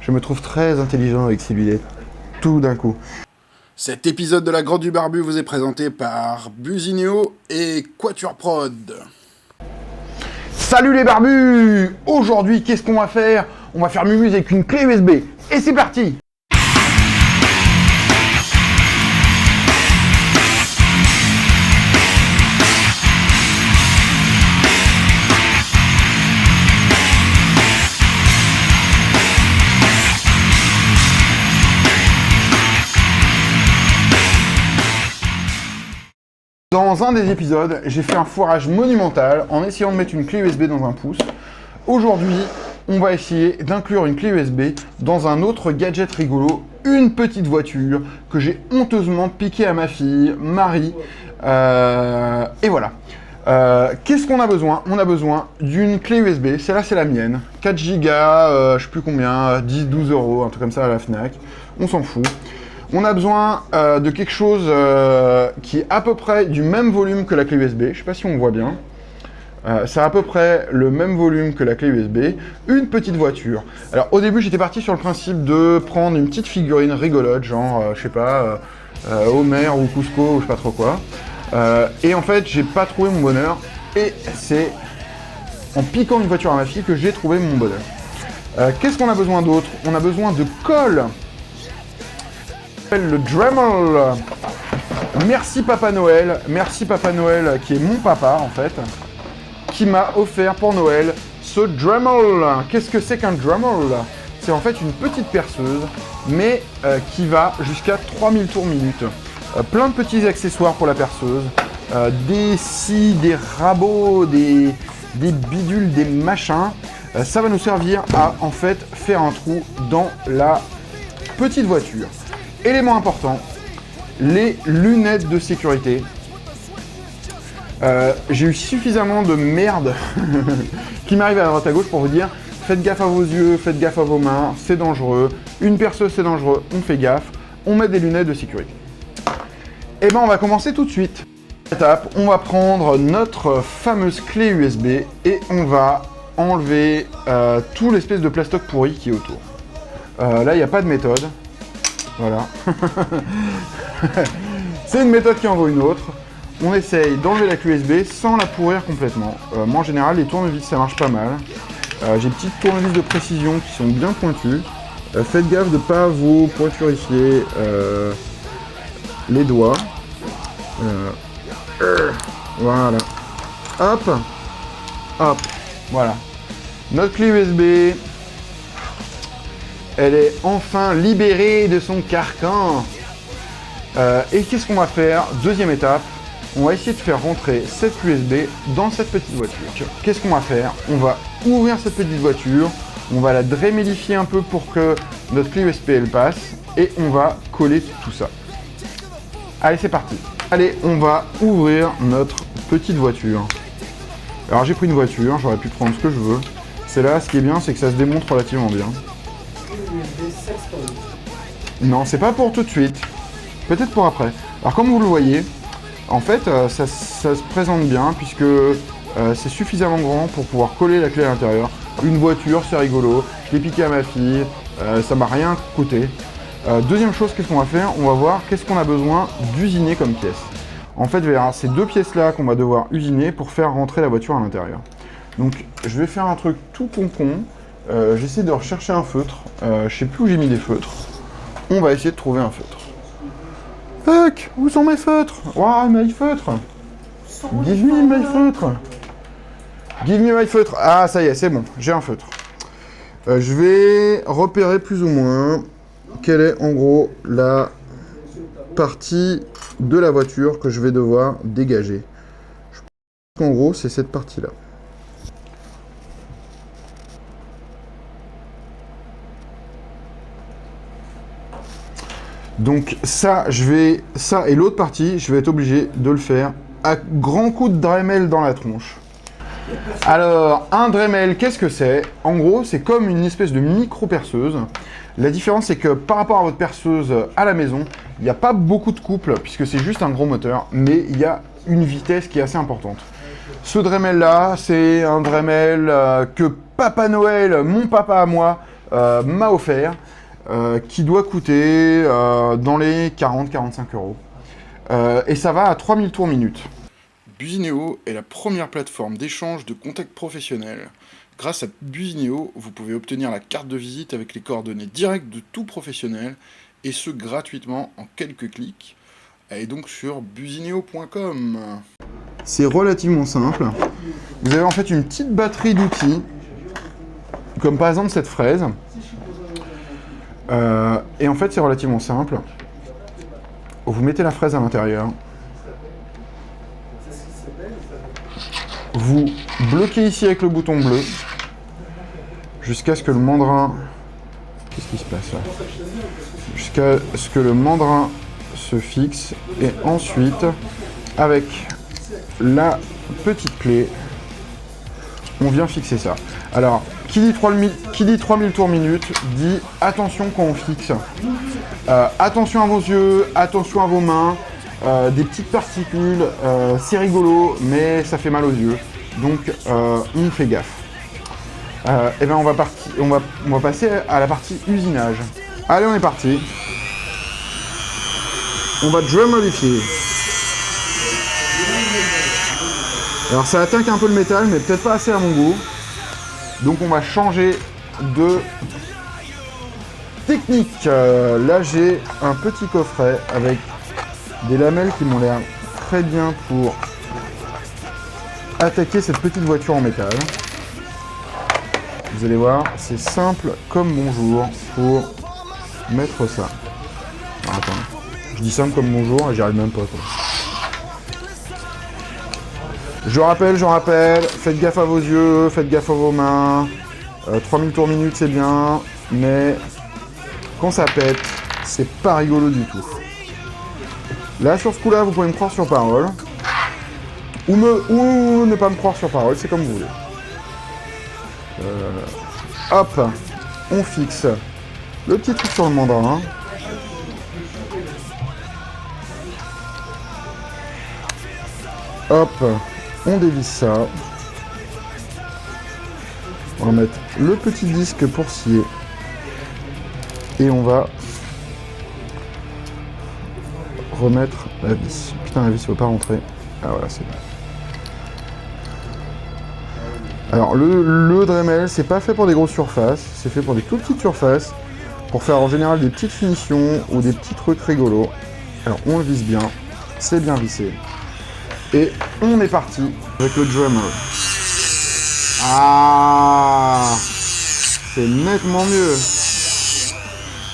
Je me trouve très intelligent avec ces lunettes, tout d'un coup. Cet épisode de La Grotte du Barbu vous est présenté par Busineo et Quatuor Prod. Salut les barbus! Aujourd'hui, qu'est-ce qu'on va faire? On va faire mumuse avec une clé USB. Et c'est parti! Dans un des épisodes, j'ai fait un foirage monumental en essayant de mettre une clé USB dans un pouce. Aujourd'hui, on va essayer d'inclure une clé USB dans un autre gadget rigolo, une petite voiture que j'ai honteusement piquée à ma fille, Marie. Et voilà. Qu'est-ce qu'on a besoin? On a besoin d'une clé USB, celle-là c'est la mienne, 4 Go, je sais plus combien, 10-12 euros, un truc comme ça à la Fnac, on s'en fout. On a besoin de quelque chose qui est à peu près du même volume que la clé USB, je sais pas si on voit bien. C'est à peu près le même volume que la clé USB, une petite voiture. Alors au début j'étais parti sur le principe de prendre une petite figurine rigolote, genre je sais pas, Homer ou Cusco ou je sais pas trop quoi. Et en fait j'ai pas trouvé mon bonheur, et c'est en piquant une voiture à ma fille que j'ai trouvé mon bonheur. Qu'est-ce qu'on a besoin d'autre? On a besoin de colle. Le Dremel. Merci Papa Noël qui est mon papa en fait, qui m'a offert pour Noël ce Dremel. Qu'est-ce que c'est qu'un Dremel? C'est en fait une petite perceuse, mais qui va jusqu'à 3000 tours minute. Plein de petits accessoires pour la perceuse, des scies, des rabots, des bidules, des machins. Ça va nous servir à en fait faire un trou dans la petite voiture. Élément important, les lunettes de sécurité. J'ai eu suffisamment de merde qui m'arrive à droite à gauche pour vous dire faites gaffe à vos yeux, faites gaffe à vos mains, c'est dangereux. Une perceuse c'est dangereux, on fait gaffe, on met des lunettes de sécurité. Et ben on va commencer tout de suite. Étape, on va prendre notre fameuse clé USB et on va enlever tout l'espèce de plastoc pourri qui est autour. Là il n'y a pas de méthode. Voilà. C'est une méthode qui en vaut une autre. On essaye d'enlever la clé USB sans la pourrir complètement. Moi en général les tournevis ça marche pas mal. J'ai des petites tournevis de précision qui sont bien pointues. Faites gaffe de ne pas vous pointurifier les doigts. Voilà. Hop. Hop. Voilà. Notre clé USB. Elle est enfin libérée de son carcan. Et qu'est-ce qu'on va faire? Deuxième étape, on va essayer de faire rentrer cette USB dans cette petite voiture. Qu'est-ce qu'on va faire? On va ouvrir cette petite voiture, on va la drémélifier un peu pour que notre clé USB elle passe, et on va coller tout ça. Allez, c'est parti. Allez, on va ouvrir notre petite voiture. Alors j'ai pris une voiture, j'aurais pu prendre ce que je veux. Celle-là, ce qui est bien, c'est que ça se démonte relativement bien. Non, c'est pas pour tout de suite. Peut-être pour après. Alors comme vous le voyez, en fait, ça se présente bien puisque c'est suffisamment grand pour pouvoir coller la clé à l'intérieur. Une voiture, c'est rigolo. Je l'ai piqué à ma fille. Ça m'a rien coûté. Deuxième chose, qu'est-ce qu'on va faire? On va voir qu'est-ce qu'on a besoin d'usiner comme pièce. En fait, verra, c'est deux pièces-là qu'on va devoir usiner pour faire rentrer la voiture à l'intérieur. Donc, je vais faire un truc tout con. J'essaie de rechercher un feutre. Je sais plus où j'ai mis des feutres. On va essayer de trouver un feutre. Fuck! Où sont mes feutres? Wow, my feutre! Give me my feutre! Give me my feutre! Ah, ça y est, c'est bon, j'ai un feutre. Je vais repérer plus ou moins quelle est en gros la partie de la voiture que je vais devoir dégager. Je pense qu'en gros, c'est cette partie-là. Donc ça et l'autre partie, je vais être obligé de le faire à grands coups de Dremel dans la tronche. Alors, un Dremel, qu'est-ce que c'est? En gros, c'est comme une espèce de micro-perceuse. La différence, c'est que par rapport à votre perceuse à la maison, il n'y a pas beaucoup de couple, puisque c'est juste un gros moteur, mais il y a une vitesse qui est assez importante. Ce Dremel-là, c'est un Dremel que Papa Noël, mon papa à moi, m'a offert, qui doit coûter dans les 40-45 euros. Et ça va à 3000 tours minute. Busineo est la première plateforme d'échange de contacts professionnels. Grâce à Busineo, vous pouvez obtenir la carte de visite avec les coordonnées directes de tout professionnel, et ce gratuitement en quelques clics. Allez donc sur busineo.com. C'est relativement simple. Vous avez en fait une petite batterie d'outils, comme par exemple cette fraise. Et en fait, c'est relativement simple. Vous mettez la fraise à l'intérieur. Vous bloquez ici avec le bouton bleu jusqu'à ce que le mandrin... Qu'est-ce qui se passe là? Jusqu'à ce que le mandrin se fixe. Et ensuite, avec la petite clé, on vient fixer ça. Alors, qui dit 3000 tours minute dit attention quand on fixe. Attention à vos yeux, attention à vos mains. Des petites particules, c'est rigolo, mais ça fait mal aux yeux. Donc, on fait gaffe. Et ben on va passer à la partie usinage. Allez, on est parti. On va déjà modifier. Alors ça attaque un peu le métal, mais peut-être pas assez à mon goût. Donc on va changer de technique. Là j'ai un petit coffret avec des lamelles qui m'ont l'air très bien pour attaquer cette petite voiture en métal. Vous allez voir, c'est simple comme bonjour pour mettre ça. Alors, attends, je dis simple comme bonjour et j'y arrive même pas, quoi. Je rappelle, faites gaffe à vos yeux, faites gaffe à vos mains. 3000 tours minute c'est bien, mais quand ça pète, c'est pas rigolo du tout. Là sur ce coup là, vous pouvez me croire sur parole. Ou ne pas me croire sur parole, c'est comme vous voulez. Hop, on fixe le petit truc sur le mandrin. Hop, on dévisse ça. On va mettre le petit disque pour scier. Et on va remettre la vis. Putain, la vis ne veut pas rentrer. Ah voilà, c'est bon. Alors le Dremel, c'est pas fait pour des grosses surfaces, c'est fait pour des tout petites surfaces, pour faire en général des petites finitions ou des petits trucs rigolos. Alors on le visse bien, c'est bien vissé. Et on est parti avec le Dremel. Ah, c'est nettement mieux.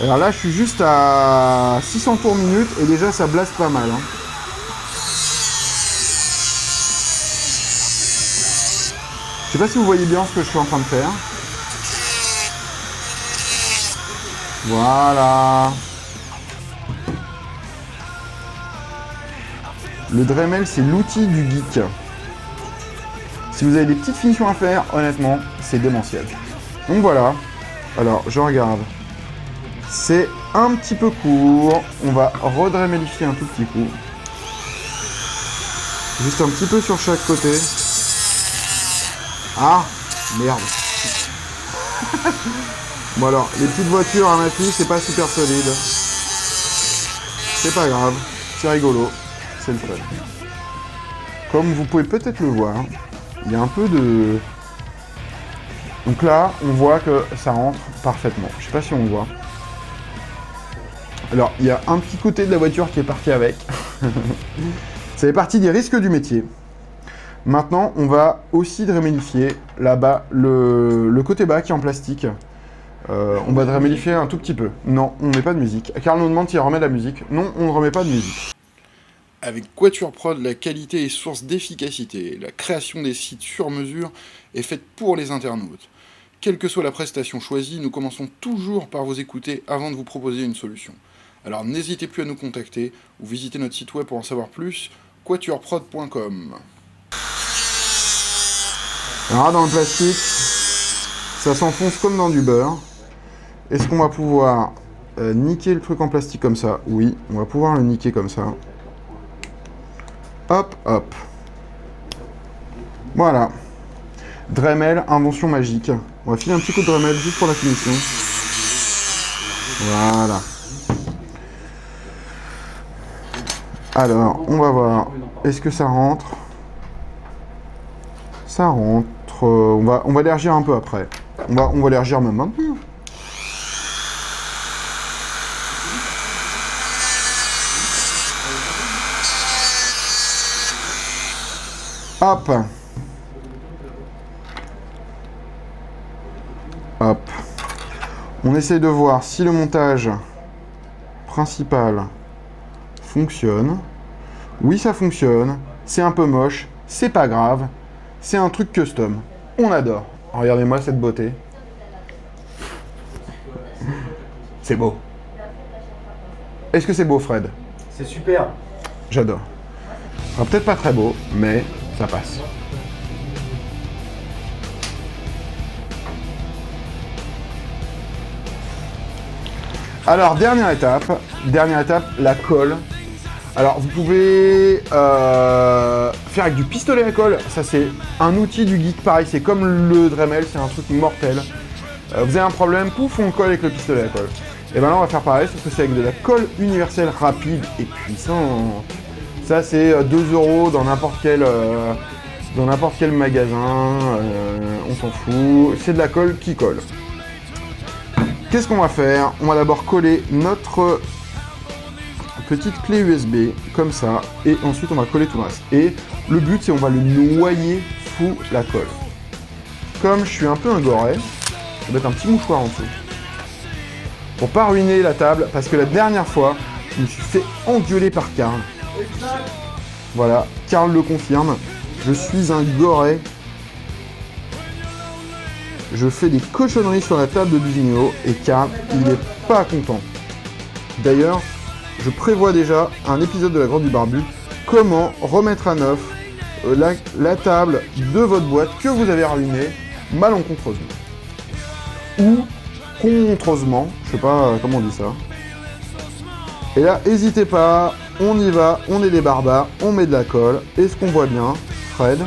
Alors là je suis juste à 600 tours minute et déjà ça blase pas mal, hein. Je sais pas si vous voyez bien ce que je suis en train de faire. Voilà. Le Dremel, c'est l'outil du geek. Si vous avez des petites finitions à faire, honnêtement, c'est démentiel. Donc voilà. Alors, je regarde. C'est un petit peu court. On va redremelifier un tout petit coup. Juste un petit peu sur chaque côté. Ah, merde. Bon alors, les petites voitures à ma fille, c'est pas super solide. C'est pas grave, c'est rigolo, c'est le fun. Comme vous pouvez peut-être le voir, il y a un peu de... Donc là, on voit que ça rentre parfaitement. Je sais pas si on le voit. Alors, il y a un petit côté de la voiture qui est parti avec. Ça fait partie des risques du métier. Maintenant, on va aussi drémélifier là-bas le côté bas qui est en plastique. On va drémélifier un tout petit peu. Non, on ne met pas de musique. Karl nous demande s'il remet de la musique. Non, on ne remet pas de musique. Avec Quatuor Prod, la qualité est source d'efficacité. La création des sites sur mesure est faite pour les internautes. Quelle que soit la prestation choisie, nous commençons toujours par vous écouter avant de vous proposer une solution. Alors n'hésitez plus à nous contacter ou visiter notre site web pour en savoir plus, quatuorprod.com. Alors dans le plastique, ça s'enfonce comme dans du beurre. Est-ce qu'on va pouvoir niquer le truc en plastique comme ça? Oui, on va pouvoir le niquer comme ça. Hop, hop. Voilà. Dremel, invention magique. On va filer un petit coup de Dremel juste pour la finition. Voilà. Alors, on va voir. Est-ce que ça rentre? Ça rentre. On va élargir un peu après. On va élargir même un peu. Hop. Hop. On essaie de voir si le montage principal fonctionne. Oui, ça fonctionne. C'est un peu moche. C'est pas grave. C'est un truc custom. On adore. Regardez-moi cette beauté. C'est beau. Est-ce que c'est beau, Fred? C'est super. J'adore. Alors, peut-être pas très beau, mais ça passe. Alors, dernière étape, la colle. Alors, vous pouvez faire avec du pistolet à colle. Ça, c'est un outil du geek. Pareil, c'est comme le Dremel, c'est un truc mortel. Vous avez un problème, pouf, on colle avec le pistolet à colle. Et ben là, on va faire pareil, sauf que c'est avec de la colle universelle rapide et puissante. Ça, c'est 2 € dans n'importe quel magasin. On s'en fout. C'est de la colle qui colle. Qu'est-ce qu'on va faire? On va d'abord coller notre petite clé USB, comme ça, et ensuite on va coller tout le reste. Et le but, c'est on va le noyer sous la colle. Comme je suis un peu un goret, je vais mettre un petit mouchoir en dessous. Pour pas ruiner la table, parce que la dernière fois, je me suis fait engueuler par Karl. Voilà, Karl le confirme. Je suis un goret. Je fais des cochonneries sur la table de Busigno et Karl, il n'est pas content. D'ailleurs, je prévois déjà un épisode de la Grotte du Barbu, comment remettre à neuf la table de votre boîte que vous avez ruinée malencontreusement. Ou contreusement, je sais pas comment on dit ça. Et là, n'hésitez pas, on y va, on est des barbares, on met de la colle. Est-ce qu'on voit bien, Fred?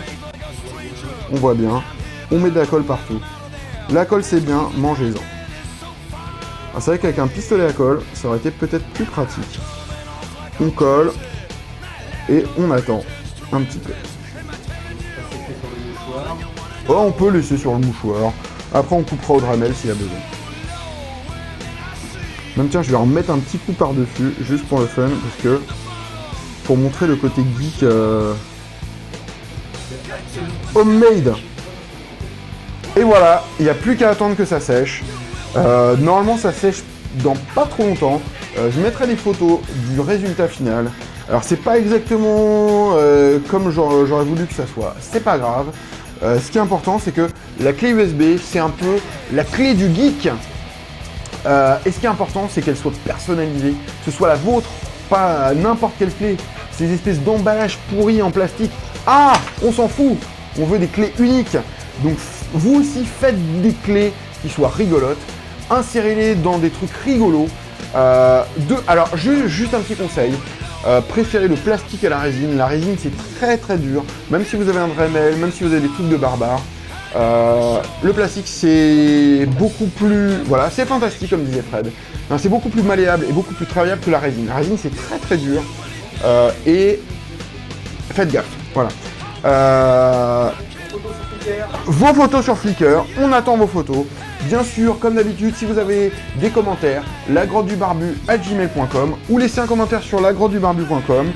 On voit bien, on met de la colle partout. La colle c'est bien, mangez-en. C'est vrai qu'avec un pistolet à colle, ça aurait été peut-être plus pratique. On colle et on attend un petit peu. Oh, on peut laisser sur le mouchoir. Après on coupera au Dremel s'il y a besoin. Même tiens, je vais en mettre un petit coup par-dessus, juste pour le fun, parce que pour montrer le côté geek homemade. Et voilà, il n'y a plus qu'à attendre que ça sèche. Normalement, ça sèche dans pas trop longtemps. Je mettrai des photos du résultat final. Alors, c'est pas exactement comme j'aurais voulu que ça soit. C'est pas grave. Ce qui est important, c'est que la clé USB, c'est un peu la clé du geek. Et ce qui est important, c'est qu'elle soit personnalisée, que ce soit la vôtre, pas n'importe quelle clé. Ces espèces d'emballages pourris en plastique. Ah, on s'en fout. On veut des clés uniques. Donc, vous aussi, faites des clés qui soient rigolotes. Insérez-les dans des trucs rigolos. Alors, juste un petit conseil. Préférez le plastique à la résine. La résine, c'est très très dur. Même si vous avez un Dremel, même si vous avez des trucs de barbare. Le plastique, c'est beaucoup plus... Voilà, c'est fantastique, comme disait Fred. C'est beaucoup plus malléable et beaucoup plus travaillable que la résine. La résine, c'est très très dur. Et faites gaffe. Voilà. Vos photos sur Flickr, on attend vos photos. Bien sûr, comme d'habitude, si vous avez des commentaires, lagrottedubarbu@gmail.com ou laissez un commentaire sur lagrottedubarbu.com.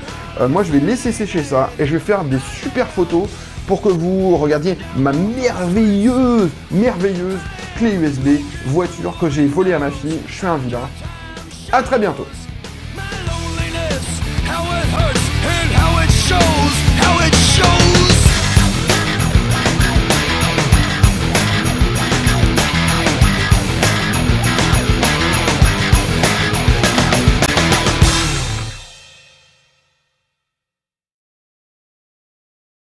Moi, je vais laisser sécher ça et je vais faire des super photos pour que vous regardiez ma merveilleuse clé USB voiture que j'ai volée à ma fille. Je suis un vilain. À très bientôt.